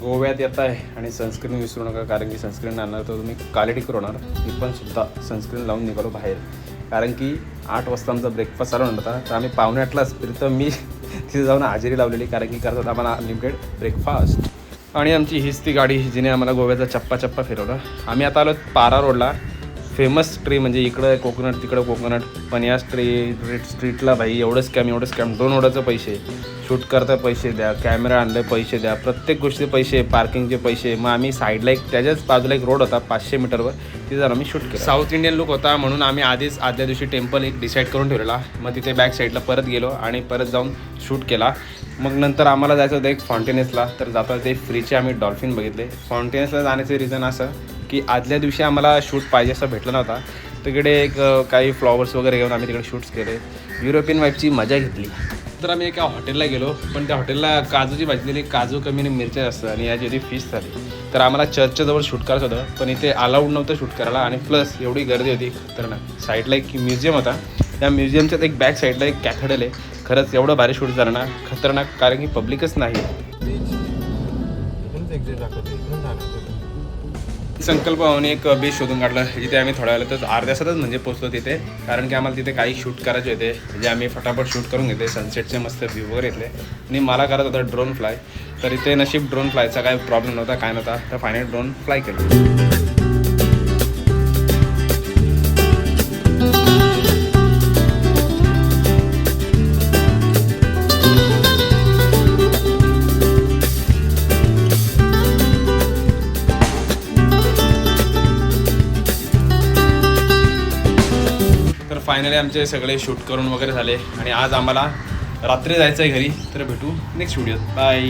गोव्यात येत आहे आणि सनस्क्रीन विसरू नका, कारण की सनस्क्रीन आणणार तर तुम्ही कालेटिकर होणार. मी पण सुद्धा सनस्क्रीन लावून निघालो बाहेर, कारण की 8 वाजता आमचा ब्रेकफास्ट चालू होता. तर आम्ही 7:45 फिरतो. मी तिथे जाऊन हजेरी लावलेली, कारण की करतात आम्हाला अनलिमिटेड ब्रेकफास्ट. आणि आमची हीच ती गाडी जिने आम्हाला गोव्याचा चप्पा फिरवला. आम्ही आता आलो पारा रोडला. फेमस ट्री म्हणजे इकडं कोकोनट तिकडं कोकोनट, पण या स्ट्रीटला भाई एवढं स्कॅम. 2 ओढाचे पैसे, शूट करता पैसे द्या, कॅमेरा आणले पैसे द्या, प्रत्येक गोष्टी पैसे, पार्किंगचे पैसे. मग आम्ही साईडला त्याच्याच बाजूला एक रोड होता 500 मीटरवर, तिथे जाऊन आम्ही शूट केलं. साऊथ इंडियन लुक होता म्हणून आम्ही आधीच आदल्या दिवशी टेम्पल एक डिसाईड करून ठेवलेला. मग तिथे बॅक साईडला परत गेलो आणि परत जाऊन शूट केला. मग नंतर आम्हाला जायचं होतं एक फाउंटेनेसला. तर जाता ते फ्रीचे आम्ही डॉल्फिन बघितले. फाउंटेनेसला जाण्याचं रिझन असं की आदल्या दिवशी आम्हाला शूट पाहिजे असं भेटलं नव्हता. तिकडे एक काही फ्लॉवर्स वगैरे घेऊन आम्ही तिकडे शूट्स केले. युरोपियन वाईफची मजा घेतली. तर आम्ही एका हॉटेलला गेलो, पण त्या हॉटेलला काजूची भाजलेली काजू कमी आणि मिरच्या जास्त आणि याची होती फिश थाली. तर आम्हाला चर्चच्या जवळ शूट करायचं होतं, पण इथे अलाउड नव्हतं शूट करायला. आणि प्लस एवढी गर्दी होती खतरनाक. साईडला एक म्युझियम होता, त्या म्युझियमच्याच एक बॅक साईडला एक कॅथेड्रल आहे. खरंच एवढं भारी शूट झालं ना, खतरनाक, कारण की पब्लिकच नाही. संकल्प भावने एक बीच शोधून काढलं, जिथे आम्ही थोड्या वेळातच अर्ध्या तासातच म्हणजे पोचलो तिथे, कारण की आम्हाला तिथे काही शूट करायचे होते. म्हणजे आम्ही फटाफट शूट करून घेतले, सनसेटचे मस्त व्ह्यू वगैरे घेतले. आणि मला करत होता ड्रोन फ्लाय. तर इथे नशीब ड्रोन फ्लायचा काही प्रॉब्लेम नव्हता, काय नव्हता. तर फायनल ड्रोन फ्लाय केलं. फायनली आमचे सगळे शूट करून वगैरे झाले आणि आज आम्हाला रात्री जायचं आहे घरी. तर भेटू नेक्स्ट व्हिडिओत. बाय.